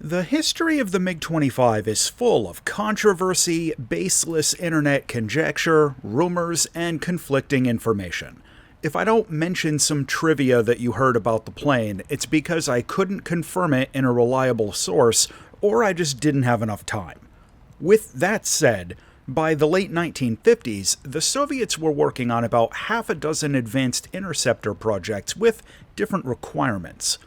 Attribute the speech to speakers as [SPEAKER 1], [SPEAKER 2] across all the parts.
[SPEAKER 1] The history of the MiG-25 is full of controversy, baseless internet conjecture, rumors, and conflicting information. If I don't mention some trivia that you heard about the plane, it's because I couldn't confirm it in a reliable source, or I just didn't have enough time. With that said, by the late 1950s, the Soviets were working on about half a dozen advanced interceptor projects with different requirements.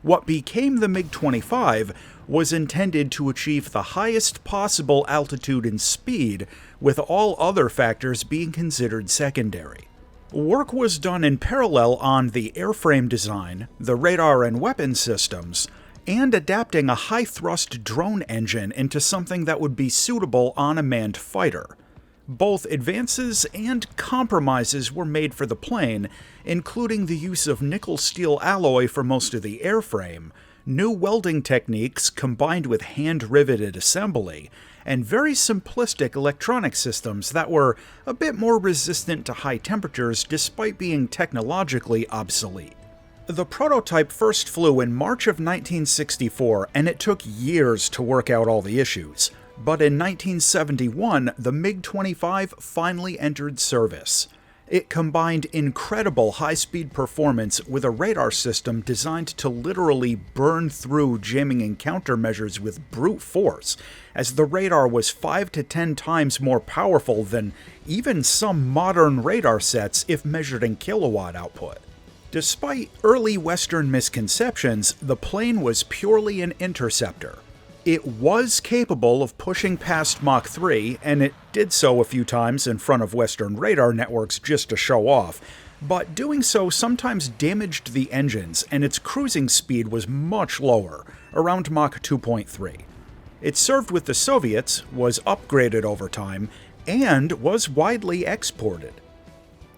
[SPEAKER 1] What became the MiG-25 was intended to achieve the highest possible altitude and speed, with all other factors being considered secondary. Work was done in parallel on the airframe design, the radar and weapon systems, and adapting a high-thrust drone engine into something that would be suitable on a manned fighter. Both advances and compromises were made for the plane, including the use of nickel-steel alloy for most of the airframe, new welding techniques combined with hand-riveted assembly, and very simplistic electronic systems that were a bit more resistant to high temperatures despite being technologically obsolete. The prototype first flew in March of 1964, and it took years to work out all the issues. But in 1971, the MiG-25 finally entered service. It combined incredible high-speed performance with a radar system designed to literally burn through jamming and countermeasures with brute force, as the radar was 5 to 10 times more powerful than even some modern radar sets if measured in kilowatt output. Despite early Western misconceptions, the plane was purely an interceptor. It was capable of pushing past Mach 3, and it did so a few times in front of Western radar networks just to show off, but doing so sometimes damaged the engines, and its cruising speed was much lower, around Mach 2.3. It served with the Soviets, was upgraded over time, and was widely exported.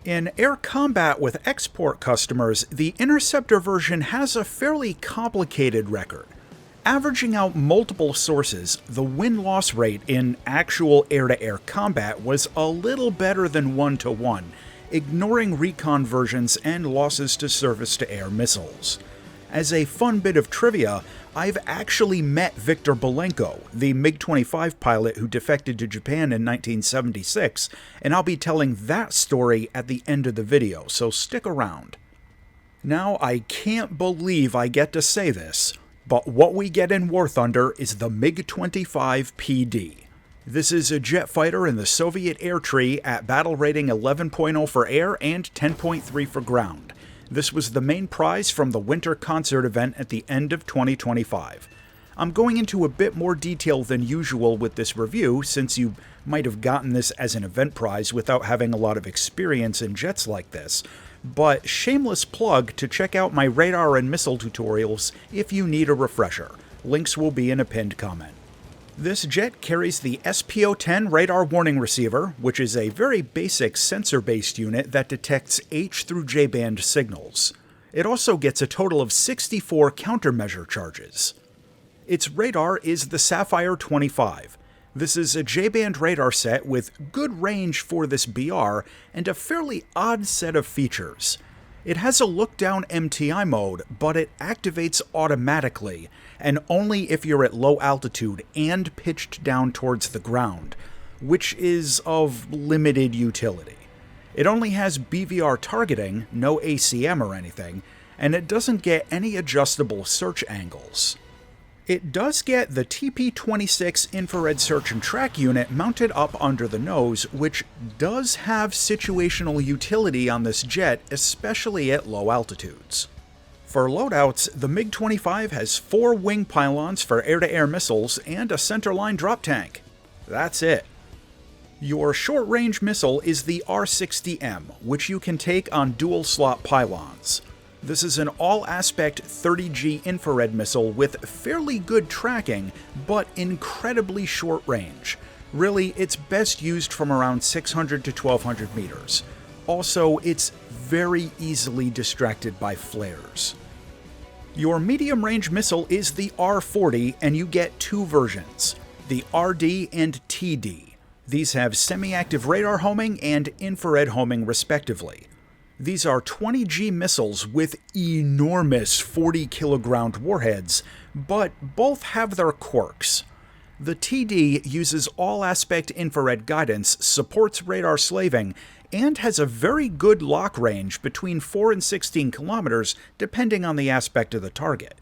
[SPEAKER 1] In air combat with export customers, the interceptor version has a fairly complicated record. Averaging out multiple sources, the win-loss rate in actual air-to-air combat was a little better than 1-to-1, ignoring recon versions and losses to surface-to-air missiles. As a fun bit of trivia, I've actually met Viktor Belenko, the MiG-25 pilot who defected to Japan in 1976, and I'll be telling that story at the end of the video, so stick around. Now, I can't believe I get to say this, but what we get in War Thunder is the Mig-25PD. This is a jet fighter in the Soviet air tree at battle rating 11.0 for air and 10.3 for ground. This was the main prize from the Winter Concert event at the end of 2025. I'm going into a bit more detail than usual with this review, since you might have gotten this as an event prize without having a lot of experience in jets like this, but shameless plug to check out my radar and missile tutorials if you need a refresher. Links will be in a pinned comment. This jet carries the SPO-10 radar warning receiver, which is a very basic sensor-based unit that detects H through J-band signals. It also gets a total of 64 countermeasure charges. Its radar is the Sapphire 25. This is a J-band radar set with good range for this BR and a fairly odd set of features. It has a look-down MTI mode, but it activates automatically, and only if you're at low altitude and pitched down towards the ground, which is of limited utility. It only has BVR targeting, no ACM or anything, and it doesn't get any adjustable search angles. It does get the TP-26 infrared search and track unit mounted up under the nose, which does have situational utility on this jet, especially at low altitudes. For loadouts, the MiG-25 has 4 wing pylons for air-to-air missiles and a centerline drop tank. That's it. Your short-range missile is the R-60M, which you can take on dual-slot pylons. This is an all-aspect 30G infrared missile with fairly good tracking, but incredibly short range. Really, it's best used from around 600 to 1200 meters. Also, it's very easily distracted by flares. Your medium-range missile is the R-40, and you get 2 versions, the RD and TD. These have semi-active radar homing and infrared homing respectively. These are 20G missiles with enormous 40-kilogram warheads, but both have their quirks. The TD uses all-aspect infrared guidance, supports radar slaving, and has a very good lock range between 4 and 16 kilometers depending on the aspect of the target.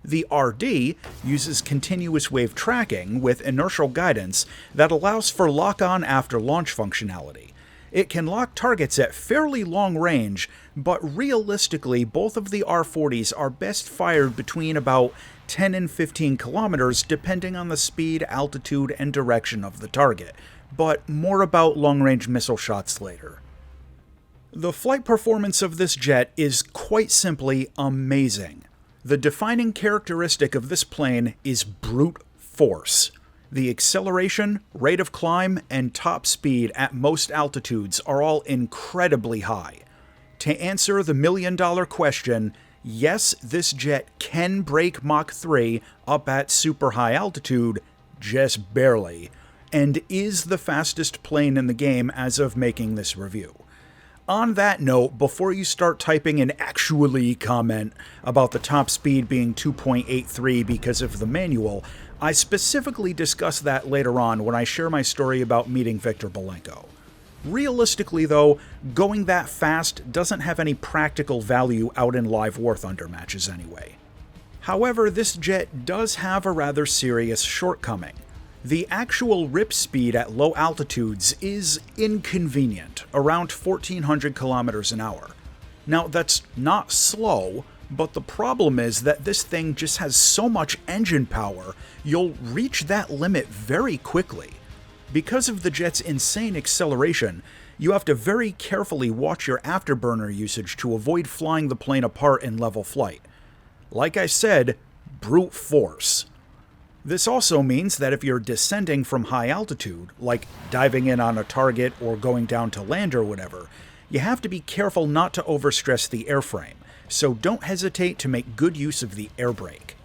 [SPEAKER 1] The RD uses continuous wave tracking with inertial guidance that allows for lock-on after launch functionality. It can lock targets at fairly long range, but realistically both of the R40s are best fired between about 10 and 15 kilometers depending on the speed, altitude, and direction of the target, but more about long-range missile shots later. The flight performance of this jet is quite simply amazing. The defining characteristic of this plane is brute force. The acceleration, rate of climb, and top speed at most altitudes are all incredibly high. To answer the million-dollar question, yes, this jet can break Mach 3 up at super high altitude, just barely, and is the fastest plane in the game as of making this review. On that note, before you start typing an actually comment about the top speed being 2.83 because of the manual, I specifically discuss that later on when I share my story about meeting Viktor Belenko. Realistically though, going that fast doesn't have any practical value out in live War Thunder matches anyway. However, this jet does have a rather serious shortcoming. The actual rip speed at low altitudes is inconvenient, around 1400 kilometers an hour. Now that's not slow, but the problem is that this thing just has so much engine power, you'll reach that limit very quickly. Because of the jet's insane acceleration, you have to very carefully watch your afterburner usage to avoid flying the plane apart in level flight. Like I said, brute force. This also means that if you're descending from high altitude, like diving in on a target or going down to land or whatever, you have to be careful not to overstress the airframe, so don't hesitate to make good use of the air brake.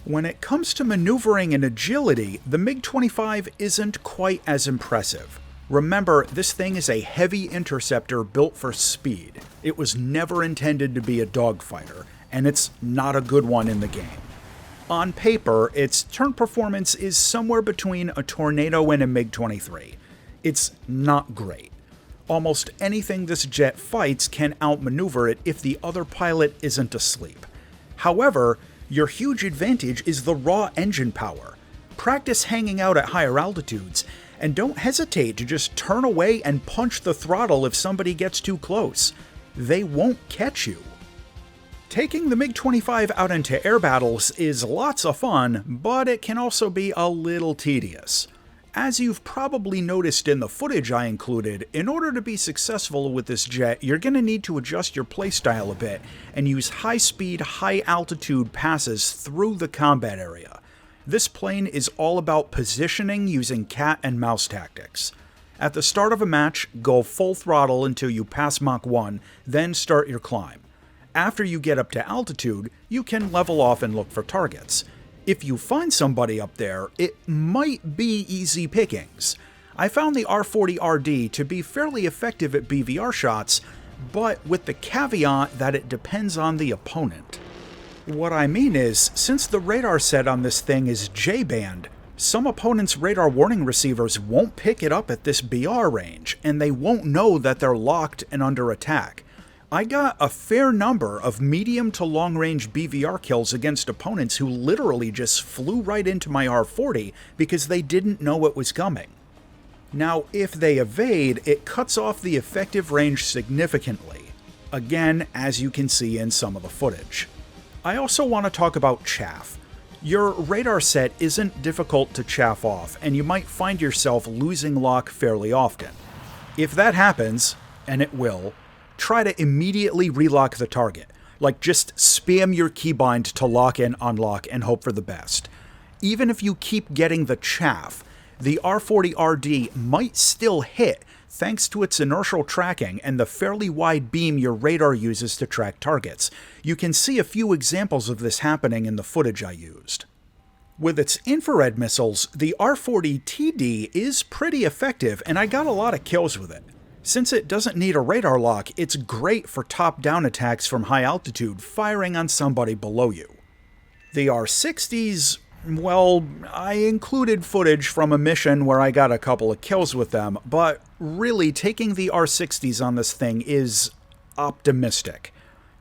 [SPEAKER 1] When it comes to maneuvering and agility, the Mig-25 isn't quite as impressive. Remember, this thing is a heavy interceptor built for speed. It was never intended to be a dogfighter, and it's not a good one in the game. On paper, its turn performance is somewhere between a Tornado and a MiG-23. It's not great. Almost anything this jet fights can outmaneuver it if the other pilot isn't asleep. However, your huge advantage is the raw engine power. Practice hanging out at higher altitudes, and don't hesitate to just turn away and punch the throttle if somebody gets too close. They won't catch you. Taking the MiG-25 out into air battles is lots of fun, but it can also be a little tedious. As you've probably noticed in the footage I included, in order to be successful with this jet, you're going to need to adjust your playstyle a bit and use high-speed, high-altitude passes through the combat area. This plane is all about positioning using cat and mouse tactics. At the start of a match, go full throttle until you pass Mach 1, then start your climb. After you get up to altitude, you can level off and look for targets. If you find somebody up there, it might be easy pickings. I found the R40RD to be fairly effective at BVR shots, but with the caveat that it depends on the opponent. What I mean is, since the radar set on this thing is J-band, some opponents' radar warning receivers won't pick it up at this BR range, and they won't know that they're locked and under attack. I got a fair number of medium to long-range BVR kills against opponents who literally just flew right into my R40 because they didn't know it was coming. Now, if they evade, it cuts off the effective range significantly. Again, as you can see in some of the footage. I also want to talk about chaff. Your radar set isn't difficult to chaff off, and you might find yourself losing lock fairly often. If that happens, and it will, try to immediately relock the target. Like, just spam your keybind to lock and unlock and hope for the best. Even if you keep getting the chaff, the R40RD might still hit thanks to its inertial tracking and the fairly wide beam your radar uses to track targets. You can see a few examples of this happening in the footage I used. With its infrared missiles, the R40TD is pretty effective, and I got a lot of kills with it. Since it doesn't need a radar lock, it's great for top-down attacks from high altitude, firing on somebody below you. The R-60s, well, I included footage from a mission where I got a couple of kills with them, but really taking the R-60s on this thing is optimistic.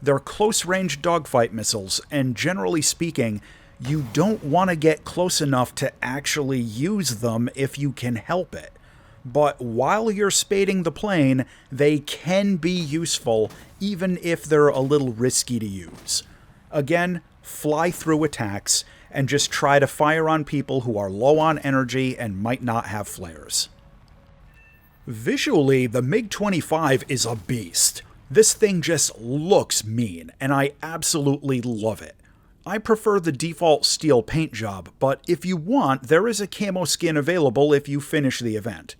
[SPEAKER 1] They're close-range dogfight missiles, and generally speaking, you don't want to get close enough to actually use them if you can help it. But while you're spading the plane, they can be useful, even if they're a little risky to use. Again, fly through attacks, and just try to fire on people who are low on energy and might not have flares. Visually, the Mig-25 is a beast. This thing just looks mean, and I absolutely love it. I prefer the default steel paint job, but if you want, there is a camo skin available if you finish the event.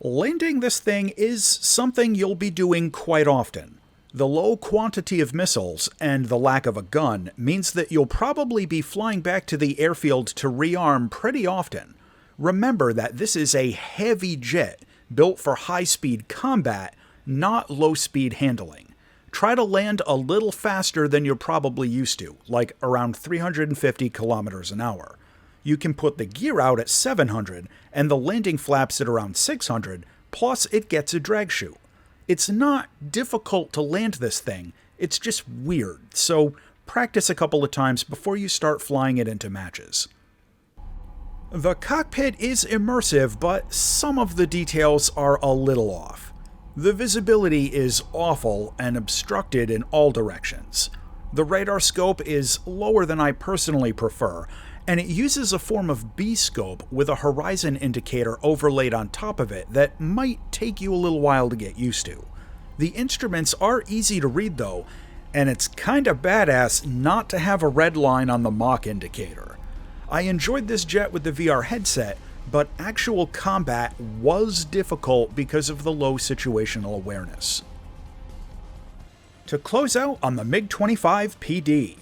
[SPEAKER 1] Landing this thing is something you'll be doing quite often. The low quantity of missiles and the lack of a gun means that you'll probably be flying back to the airfield to rearm pretty often. Remember that this is a heavy jet built for high-speed combat, not low-speed handling. Try to land a little faster than you're probably used to, like around 350 kilometers an hour. You can put the gear out at 700 and the landing flaps at around 600, plus it gets a drag chute. It's not difficult to land this thing, it's just weird, so practice a couple of times before you start flying it into matches. The cockpit is immersive, but some of the details are a little off. The visibility is awful and obstructed in all directions. The radar scope is lower than I personally prefer, and it uses a form of B-scope with a horizon indicator overlaid on top of it that might take you a little while to get used to. The instruments are easy to read though, and it's kinda badass not to have a red line on the Mach indicator. I enjoyed this jet with the VR headset, but actual combat was difficult because of the low situational awareness. To close out on the Mig-25PD.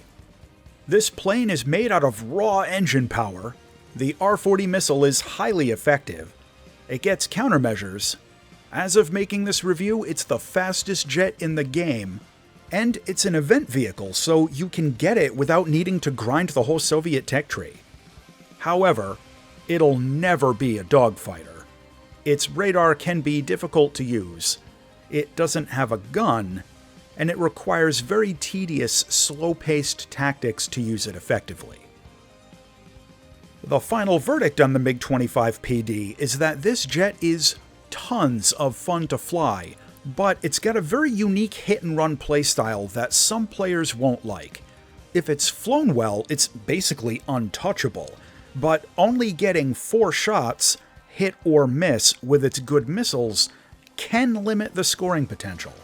[SPEAKER 1] This plane is made out of raw engine power, the R-40 missile is highly effective, it gets countermeasures, as of making this review it's the fastest jet in the game, and it's an event vehicle so you can get it without needing to grind the whole Soviet tech tree. However, it'll never be a dogfighter. Its radar can be difficult to use, it doesn't have a gun, and it requires very tedious, slow-paced tactics to use it effectively. The final verdict on the Mig-25PD is that this jet is tons of fun to fly, but it's got a very unique hit-and-run playstyle that some players won't like. If it's flown well, it's basically untouchable, but only getting 4 shots, hit or miss, with its good missiles can limit the scoring potential.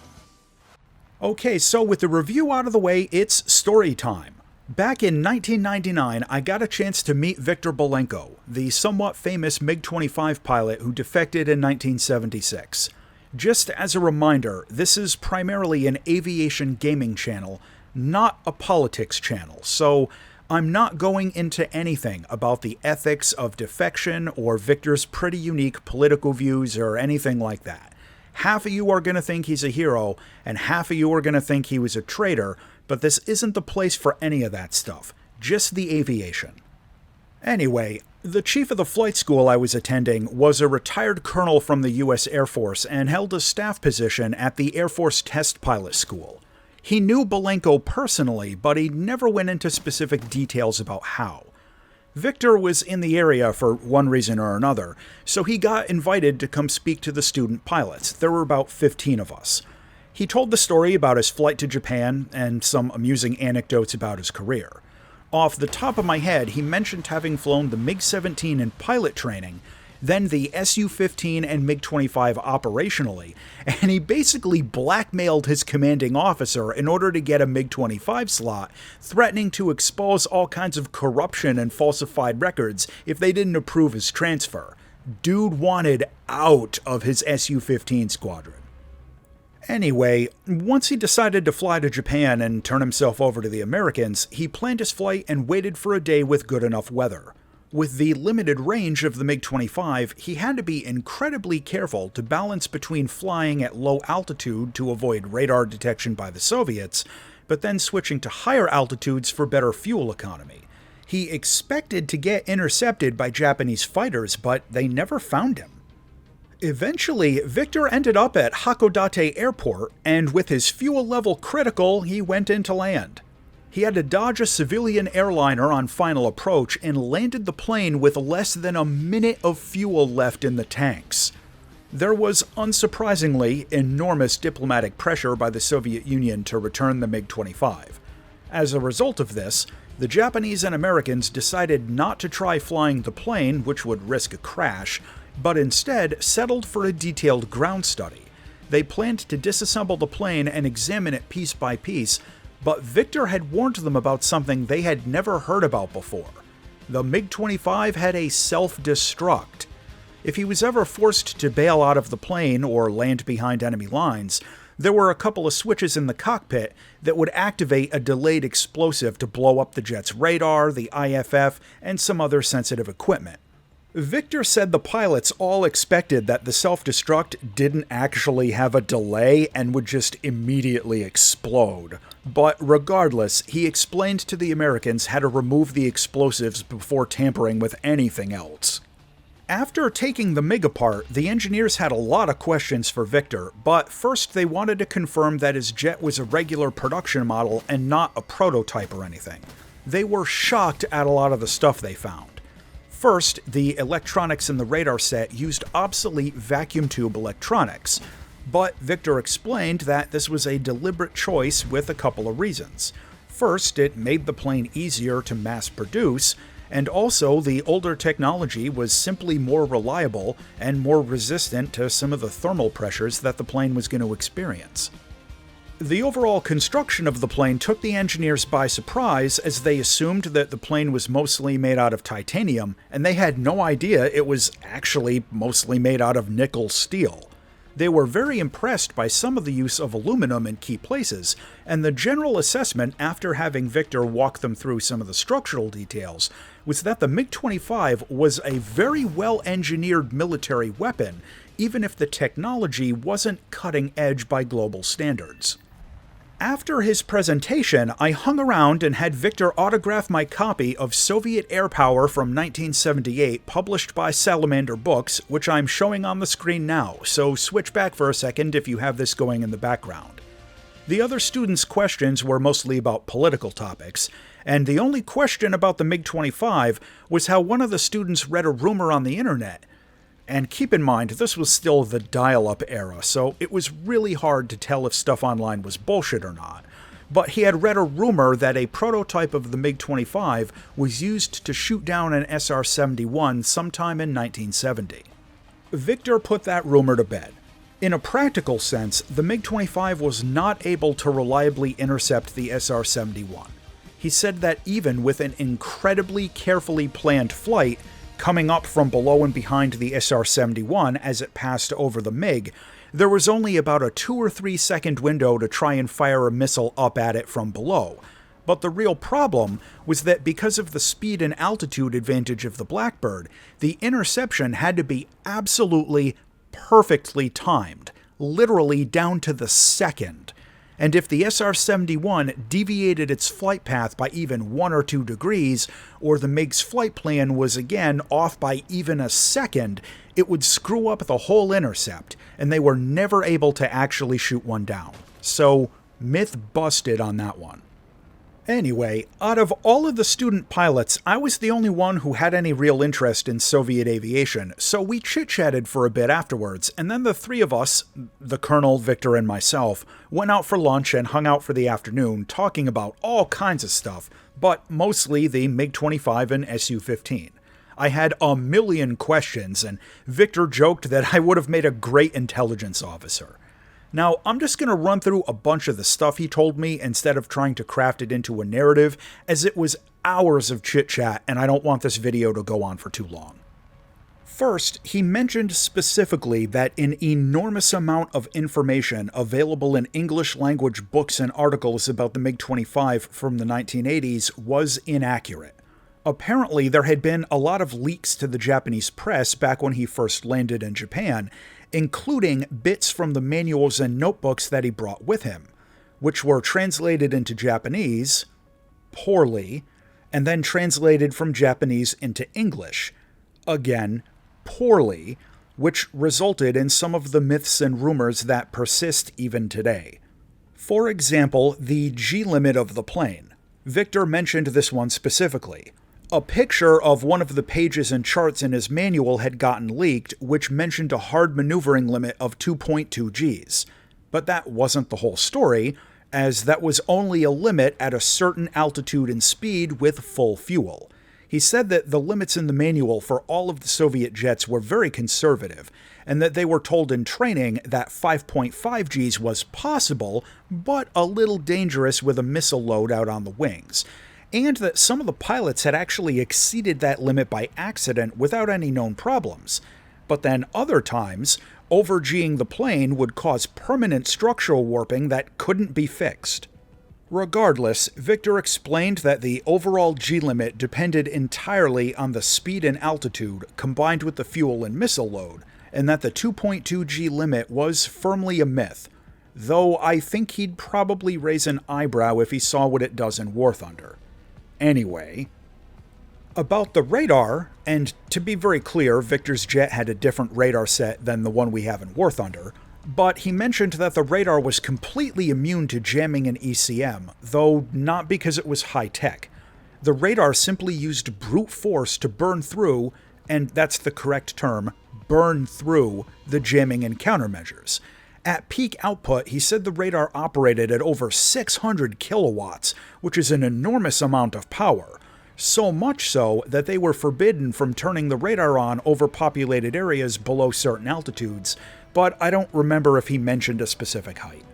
[SPEAKER 1] Okay, so with the review out of the way, it's story time. Back in 1999, I got a chance to meet Viktor Belenko, the somewhat famous MiG-25 pilot who defected in 1976. Just as a reminder, this is primarily an aviation gaming channel, not a politics channel, so I'm not going into anything about the ethics of defection or Viktor's pretty unique political views or anything like that. Half of you are going to think he's a hero, and half of you are going to think he was a traitor, but this isn't the place for any of that stuff, just the aviation. Anyway, the chief of the flight school I was attending was a retired colonel from the US Air Force and held a staff position at the Air Force Test Pilot School. He knew Belenko personally, but he never went into specific details about how. Viktor was in the area for one reason or another, so he got invited to come speak to the student pilots. There were about 15 of us. He told the story about his flight to Japan and some amusing anecdotes about his career. Off the top of my head, he mentioned having flown the MiG-17 in pilot training, then the Su-15 and MiG-25 operationally, and he basically blackmailed his commanding officer in order to get a MiG-25 slot, threatening to expose all kinds of corruption and falsified records if they didn't approve his transfer. Dude wanted out of his Su-15 squadron. Anyway, once he decided to fly to Japan and turn himself over to the Americans, he planned his flight and waited for a day with good enough weather. With the limited range of the MiG-25, he had to be incredibly careful to balance between flying at low altitude to avoid radar detection by the Soviets, but then switching to higher altitudes for better fuel economy. He expected to get intercepted by Japanese fighters, but they never found him. Eventually, Viktor ended up at Hakodate Airport, and with his fuel level critical, he went in to land. He had to dodge a civilian airliner on final approach and landed the plane with less than a minute of fuel left in the tanks. There was, unsurprisingly, enormous diplomatic pressure by the Soviet Union to return the MiG-25. As a result of this, the Japanese and Americans decided not to try flying the plane, which would risk a crash, but instead settled for a detailed ground study. They planned to disassemble the plane and examine it piece by piece, but Viktor had warned them about something they had never heard about before. The MiG-25 had a self-destruct. If he was ever forced to bail out of the plane or land behind enemy lines, there were a couple of switches in the cockpit that would activate a delayed explosive to blow up the jet's radar, the IFF, and some other sensitive equipment. Viktor said the pilots all expected that the self-destruct didn't actually have a delay and would just immediately explode. But regardless, he explained to the Americans how to remove the explosives before tampering with anything else. After taking the MiG apart, the engineers had a lot of questions for Viktor, but first they wanted to confirm that his jet was a regular production model and not a prototype or anything. They were shocked at a lot of the stuff they found. First, the electronics in the radar set used obsolete vacuum tube electronics, but Viktor explained that this was a deliberate choice with a couple of reasons. First, it made the plane easier to mass produce, and also the older technology was simply more reliable and more resistant to some of the thermal pressures that the plane was going to experience. The overall construction of the plane took the engineers by surprise, as they assumed that the plane was mostly made out of titanium, and they had no idea it was actually mostly made out of nickel steel. They were very impressed by some of the use of aluminum in key places, and the general assessment after having Viktor walk them through some of the structural details was that the MiG-25 was a very well-engineered military weapon, even if the technology wasn't cutting edge by global standards. After his presentation, I hung around and had Viktor autograph my copy of Soviet Air Power from 1978, published by Salamander Books, which I'm showing on the screen now, so switch back for a second if you have this going in the background. The other students' questions were mostly about political topics, and the only question about the MiG-25 was how one of the students read a rumor on the internet. And keep in mind, this was still the dial-up era, so it was really hard to tell if stuff online was bullshit or not. But he had read a rumor that a prototype of the MiG-25 was used to shoot down an SR-71 sometime in 1970. Viktor put that rumor to bed. In a practical sense, the MiG-25 was not able to reliably intercept the SR-71. He said that even with an incredibly carefully planned flight, coming up from below and behind the SR-71 as it passed over the MiG, there was only about a 2 or 3 second window to try and fire a missile up at it from below. But the real problem was that because of the speed and altitude advantage of the Blackbird, the interception had to be absolutely perfectly timed, literally down to the second. And if the SR-71 deviated its flight path by even 1 or 2 degrees, or the MiG's flight plan was again off by even a second, it would screw up the whole intercept, and they were never able to actually shoot one down. So, myth busted on that one. Anyway, out of all of the student pilots, I was the only one who had any real interest in Soviet aviation, so we chit-chatted for a bit afterwards, and then the three of us, the Colonel, Viktor, and myself, went out for lunch and hung out for the afternoon, talking about all kinds of stuff, but mostly the MiG-25 and Su-15. I had a million questions, and Viktor joked that I would have made a great intelligence officer. Now, I'm just going to run through a bunch of the stuff he told me instead of trying to craft it into a narrative, as it was hours of chit-chat and I don't want this video to go on for too long. First, he mentioned specifically that an enormous amount of information available in English language books and articles about the MiG-25 from the 1980s was inaccurate. Apparently, there had been a lot of leaks to the Japanese press back when he first landed in Japan, including bits from the manuals and notebooks that he brought with him, which were translated into Japanese, poorly, and then translated from Japanese into English, again, poorly, which resulted in some of the myths and rumors that persist even today. For example, the G-limit of the plane. Viktor mentioned this one specifically. A picture of one of the pages and charts in his manual had gotten leaked, which mentioned a hard maneuvering limit of 2.2 Gs. But that wasn't the whole story, as that was only a limit at a certain altitude and speed with full fuel. He said that the limits in the manual for all of the Soviet jets were very conservative, and that they were told in training that 5.5 Gs was possible, but a little dangerous with a missile load out on the wings, and that some of the pilots had actually exceeded that limit by accident without any known problems. But then other times, over-G'ing the plane would cause permanent structural warping that couldn't be fixed. Regardless, Viktor explained that the overall G-limit depended entirely on the speed and altitude combined with the fuel and missile load, and that the 2.2 G limit was firmly a myth, though I think he'd probably raise an eyebrow if he saw what it does in War Thunder. Anyway, about the radar, and to be very clear, Viktor's jet had a different radar set than the one we have in War Thunder, but he mentioned that the radar was completely immune to jamming in ECM, though not because it was high-tech. The radar simply used brute force to burn through, and that's the correct term, burn through, the jamming and countermeasures. At peak output, he said the radar operated at over 600 kilowatts, which is an enormous amount of power. So much so that they were forbidden from turning the radar on over populated areas below certain altitudes, but I don't remember if he mentioned a specific height.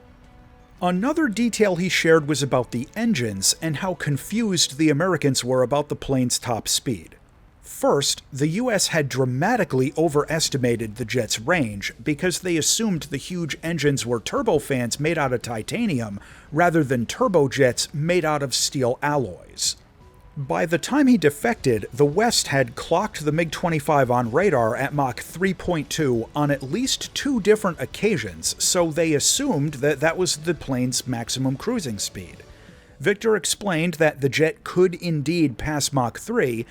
[SPEAKER 1] Another detail he shared was about the engines and how confused the Americans were about the plane's top speed. First, the US had dramatically overestimated the jet's range because they assumed the huge engines were turbofans made out of titanium rather than turbojets made out of steel alloys. By the time he defected, the West had clocked the Mig-25 on radar at Mach 3.2 on at least 2 different occasions, so they assumed that that was the plane's maximum cruising speed. Viktor explained that the jet could indeed pass Mach 3,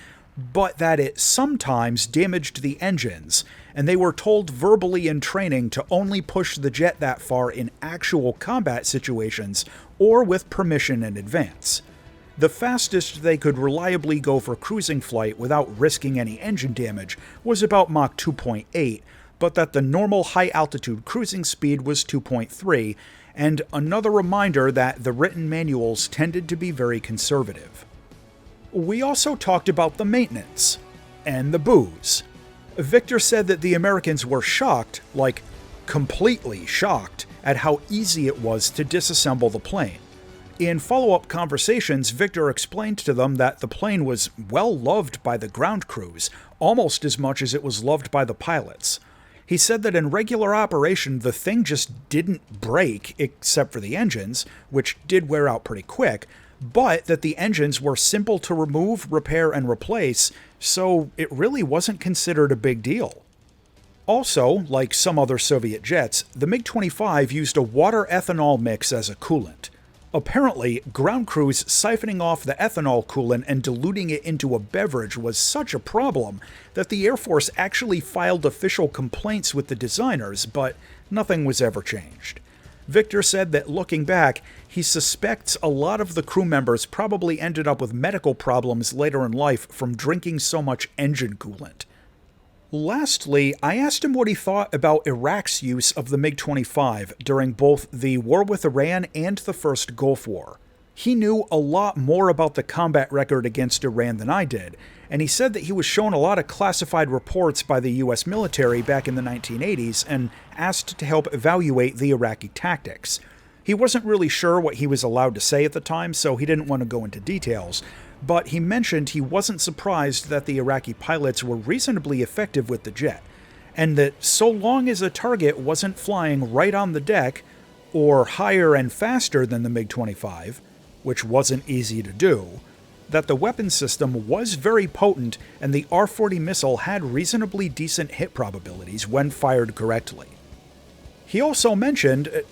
[SPEAKER 1] but that it sometimes damaged the engines, and they were told verbally in training to only push the jet that far in actual combat situations or with permission in advance. The fastest they could reliably go for cruising flight without risking any engine damage was about Mach 2.8, but that the normal high-altitude cruising speed was 2.3, and another reminder that the written manuals tended to be very conservative. We also talked about the maintenance and the booze. Viktor said that the Americans were shocked, like completely shocked, at how easy it was to disassemble the plane. In follow-up conversations, Viktor explained to them that the plane was well loved by the ground crews, almost as much as it was loved by the pilots. He said that in regular operation, the thing just didn't break, except for the engines, which did wear out pretty quick, but that the engines were simple to remove, repair, and replace, so it really wasn't considered a big deal. Also, like some other Soviet jets, the MiG-25 used a water-ethanol mix as a coolant. Apparently, ground crews siphoning off the ethanol coolant and diluting it into a beverage was such a problem that the Air Force actually filed official complaints with the designers, but nothing was ever changed. Viktor said that looking back, he suspects a lot of the crew members probably ended up with medical problems later in life from drinking so much engine coolant. Lastly, I asked him what he thought about Iraq's use of the MiG-25 during both the war with Iran and the first Gulf War. He knew a lot more about the combat record against Iran than I did, and he said that he was shown a lot of classified reports by the US military back in the 1980s and asked to help evaluate the Iraqi tactics. He wasn't really sure what he was allowed to say at the time, so he didn't want to go into details, but he mentioned he wasn't surprised that the Iraqi pilots were reasonably effective with the jet, and that so long as a target wasn't flying right on the deck, or higher and faster than the MiG-25, which wasn't easy to do, that the weapon system was very potent and the R-40 missile had reasonably decent hit probabilities when fired correctly. He also mentioned,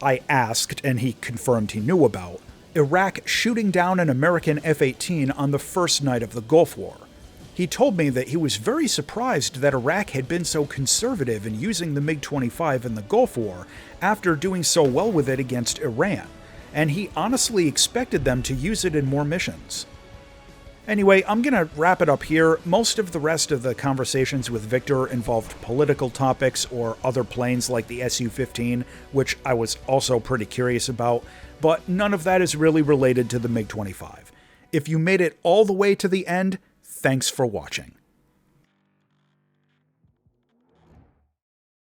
[SPEAKER 1] I asked and he confirmed he knew about, Iraq shooting down an American F-18 on the first night of the Gulf War. He told me that he was very surprised that Iraq had been so conservative in using the MiG-25 in the Gulf War after doing so well with it against Iran, and he honestly expected them to use it in more missions. Anyway, I'm gonna wrap it up here. Most of the rest of the conversations with Viktor involved political topics or other planes like the Su-15, which I was also pretty curious about, but none of that is really related to the MiG-25. If you made it all the way to the end, thanks for watching.